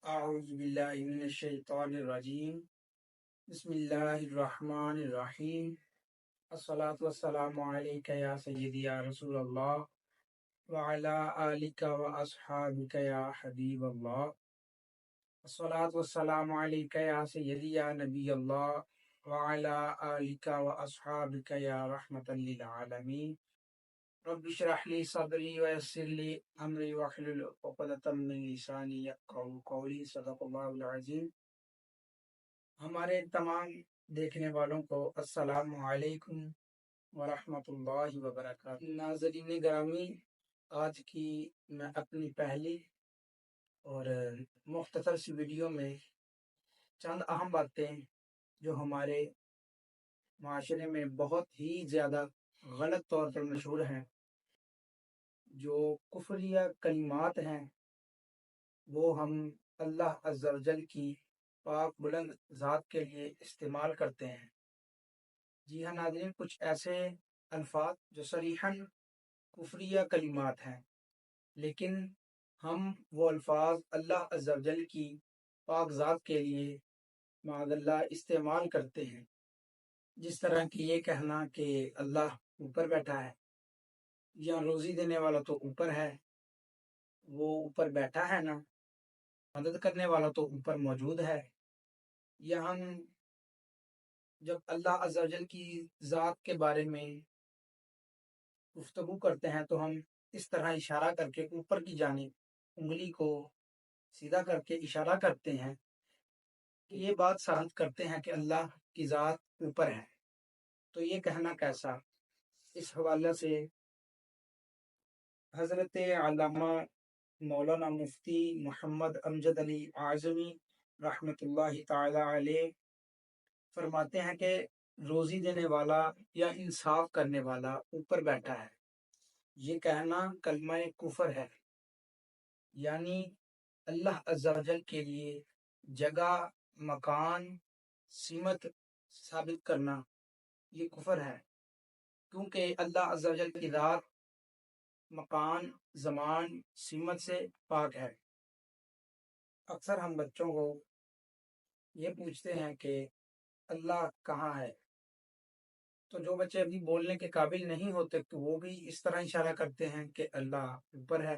اعوذ باللہ من الشیطان الرجیم بسم اللہ الرحمن الرحیم الصلاۃ والسلام علیک یا سیدی یا رسول اللہ وعلی آلک و اصحابک یا حبیب اللہ الصلاۃ والسلام علیک یا سیدی یا نبی اللہ وعلی آلک و اصحابک یا رحمۃ للعالمین رب اشرح لی صدری ویسر لی امری واحلل عقدۃ من لسانی یفقہوا قولی صدق اللہ العظیم۔ ہمارے تمام دیکھنے والوں کو السلام علیکم ورحمۃ اللہ وبرکاتہ۔ ناظرین گرامی، آج کی میں اپنی پہلی اور مختصر سی ویڈیو میں چند اہم باتیں جو ہمارے معاشرے میں بہت ہی زیادہ غلط طور پر مشہور ہیں، جو کفریہ کلمات ہیں، وہ ہم اللہ عز و جل کی پاک بلند ذات کے لیے استعمال کرتے ہیں۔ جی ہاں ناظرین، کچھ ایسے الفاظ جو صریحاً کفریہ کلمات ہیں، لیکن ہم وہ الفاظ اللہ عز و جل کی پاک ذات کے لیے معاذ اللہ استعمال کرتے ہیں، جس طرح کہ یہ کہنا کہ اللہ اوپر بیٹھا ہے، یا روزی دینے والا تو اوپر ہے، وہ اوپر بیٹھا ہے نا، مدد کرنے والا تو اوپر موجود ہے۔ یا ہم جب اللہ عز و جل کی ذات کے بارے میں گفتگو کرتے ہیں تو ہم اس طرح اشارہ کر کے اوپر کی جانب انگلی کو سیدھا کر کے اشارہ کرتے ہیں کہ یہ بات ثابت کرتے ہیں کہ اللہ کی ذات اوپر ہے۔ تو یہ کہنا کیسا؟ اس حوالے سے حضرت علامہ مولانا مفتی محمد امجد علی اعظمی رحمۃ اللہ تعالی علیہ فرماتے ہیں کہ روزی دینے والا یا انصاف کرنے والا اوپر بیٹھا ہے، یہ کہنا کلمہ کفر ہے، یعنی اللہ عز و جل کے لیے جگہ، مکان، سمت ثابت کرنا یہ کفر ہے، کیونکہ اللہ عز و جل کی ذات مکان، زمان، سمت سے پاک ہے۔ اکثر ہم بچوں کو یہ پوچھتے ہیں کہ اللہ کہاں ہے، تو جو بچے ابھی بولنے کے قابل نہیں ہوتے تو وہ بھی اس طرح اشارہ کرتے ہیں کہ اللہ اوپر ہے۔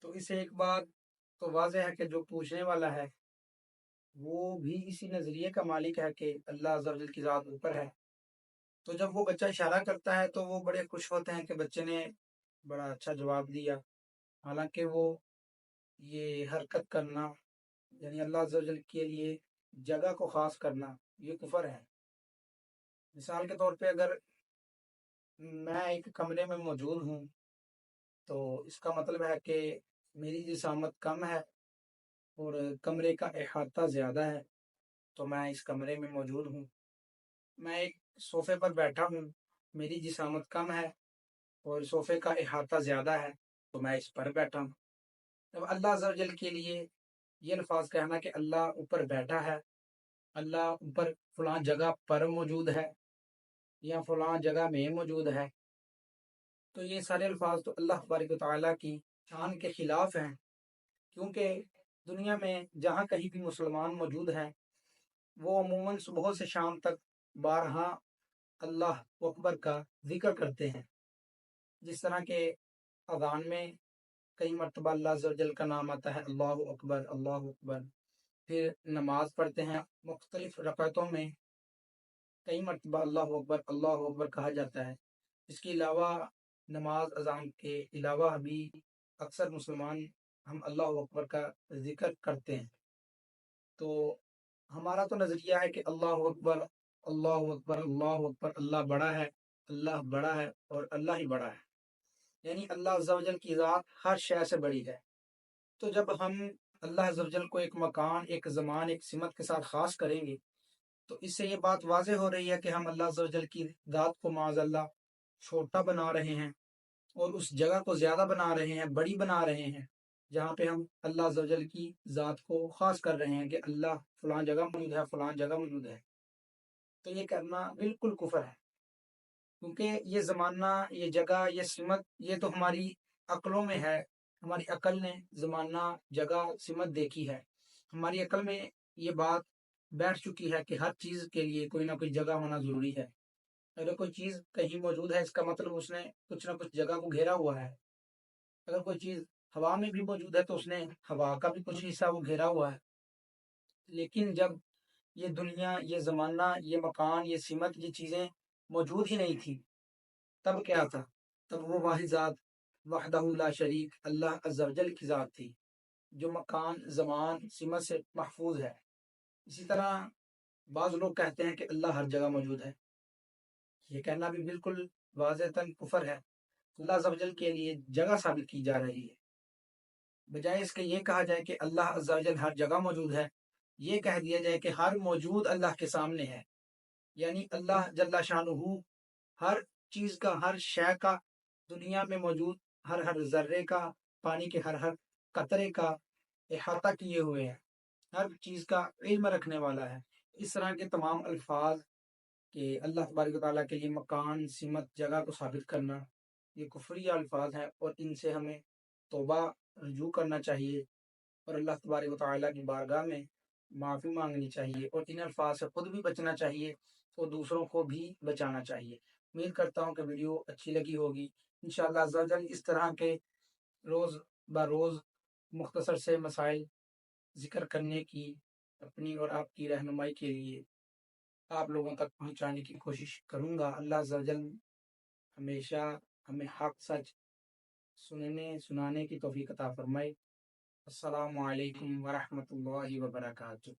تو اسے ایک بات تو واضح ہے کہ جو پوچھنے والا ہے وہ بھی اسی نظریے کا مالک ہے کہ اللہ عز و جل کی ذات اوپر ہے۔ تو جب وہ بچہ اشارہ کرتا ہے تو وہ بڑے خوش ہوتے ہیں کہ بچے نے بڑا اچھا جواب دیا، حالانکہ وہ یہ حرکت کرنا، یعنی اللہ عز و جل کے لیے جگہ کو خاص کرنا، یہ کفر ہے۔ مثال کے طور پہ اگر میں ایک کمرے میں موجود ہوں تو اس کا مطلب ہے کہ میری جسامت کم ہے اور کمرے کا احاطہ زیادہ ہے، تو میں اس کمرے میں موجود ہوں۔ میں ایک صوفے پر بیٹھا ہوں، میری جسامت کم ہے اور صوفے کا احاطہ زیادہ ہے، تو میں اس پر بیٹھا ہوں۔ جب اللہ عز و جل کے لیے یہ الفاظ کہنا کہ اللہ اوپر بیٹھا ہے، اللہ اوپر فلاں جگہ پر موجود ہے یا فلاں جگہ میں موجود ہے، تو یہ سارے الفاظ تو اللہ تبارک و تعالیٰ کی شان کے خلاف ہیں، کیونکہ دنیا میں جہاں کہیں بھی مسلمان موجود ہیں وہ عموماً صبح سے شام تک بارہا اللہ اکبر کا ذکر کرتے ہیں، جس طرح کہ اذان میں کئی مرتبہ اللہ عز و جل کا نام آتا ہے، اللہ اکبر اللہ اکبر۔ پھر نماز پڑھتے ہیں، مختلف رکعتوں میں کئی مرتبہ اللہ اکبر کہا جاتا ہے۔ اس کے علاوہ نماز اذان کے علاوہ بھی اکثر مسلمان ہم اللہ اکبر کا ذکر کرتے ہیں۔ تو ہمارا تو نظریہ ہے کہ اللہ اکبر اللہ اکبر اللہ اکبر، اللہ بڑا ہے، اللہ بڑا ہے اور اللہ ہی بڑا ہے، یعنی اللہ عز و جل کی ذات ہر شے سے بڑی ہے۔ تو جب ہم اللہ عز و جل کو ایک مکان، ایک زمان، ایک سمت کے ساتھ خاص کریں گے تو اس سے یہ بات واضح ہو رہی ہے کہ ہم اللہ عز و جل کی ذات کو معاذ اللہ چھوٹا بنا رہے ہیں اور اس جگہ کو زیادہ بنا رہے ہیں، بڑی بنا رہے ہیں، جہاں پہ ہم اللہ عز و جل کی ذات کو خاص کر رہے ہیں کہ اللہ فلاں جگہ موجود ہے، فلاں جگہ موجود ہے۔ تو یہ کرنا بالکل کفر ہے، کیونکہ یہ زمانہ، یہ جگہ، یہ سمت، یہ تو ہماری عقلوں میں ہے، ہماری عقل نے زمانہ جگہ سمت دیکھی ہے، ہماری عقل میں یہ بات بیٹھ چکی ہے کہ ہر چیز کے لیے کوئی نہ کوئی جگہ ہونا ضروری ہے۔ اگر کوئی چیز کہیں موجود ہے، اس کا مطلب اس نے کچھ نہ کچھ جگہ کو گھیرا ہوا ہے۔ اگر کوئی چیز ہوا میں بھی موجود ہے تو اس نے ہوا کا بھی کچھ حصہ وہ گھیرا ہوا ہے۔ لیکن جب یہ دنیا، یہ زمانہ، یہ مکان، یہ سمت، یہ چیزیں موجود ہی نہیں تھی، تب کیا تھا؟ تب وہ واحد ذات وحدہ لا شریک اللہ عز و جل کی ذات تھی، جو مکان، زمان، سمت سے محفوظ ہے۔ اسی طرح بعض لوگ کہتے ہیں کہ اللہ ہر جگہ موجود ہے۔ یہ کہنا بھی بالکل واضح کفر ہے۔ اللہ عز و جل کے لیے جگہ ثابت کی جا رہی ہے، بجائے اس کے یہ کہا جائے کہ اللہ عز و جل ہر جگہ موجود ہے، یہ کہہ دیا جائے کہ ہر موجود اللہ کے سامنے ہے۔ یعنی اللہ جل شانہ ہر چیز کا، ہر شے کا، دنیا میں موجود ہر ذرے کا، پانی کے ہر قطرے کا احاطہ کیے ہوئے ہیں، ہر چیز کا علم رکھنے والا ہے۔ اس طرح کے تمام الفاظ کہ اللہ تبارک و تعالیٰ کے لیے مکان، سمت، جگہ کو ثابت کرنا، یہ کفری الفاظ ہیں، اور ان سے ہمیں توبہ رجوع کرنا چاہیے اور اللہ تبارک و تعالیٰ کی بارگاہ میں معافی مانگنی چاہیے، اور ان الفاظ سے خود بھی بچنا چاہیے اور دوسروں کو بھی بچانا چاہیے۔ امید کرتا ہوں کہ ویڈیو اچھی لگی ہوگی۔ انشاءاللہ عز و جل اس طرح کے روز بروز مختصر سے مسائل ذکر کرنے کی اپنی اور آپ کی رہنمائی کے لیے آپ لوگوں تک پہنچانے کی کوشش کروں گا۔ اللہ عز و جل ہمیشہ ہمیں حق سچ سنانے کی توفیق عطا فرمائے۔ السلام علیکم ورحمۃ اللہ وبرکاتہ۔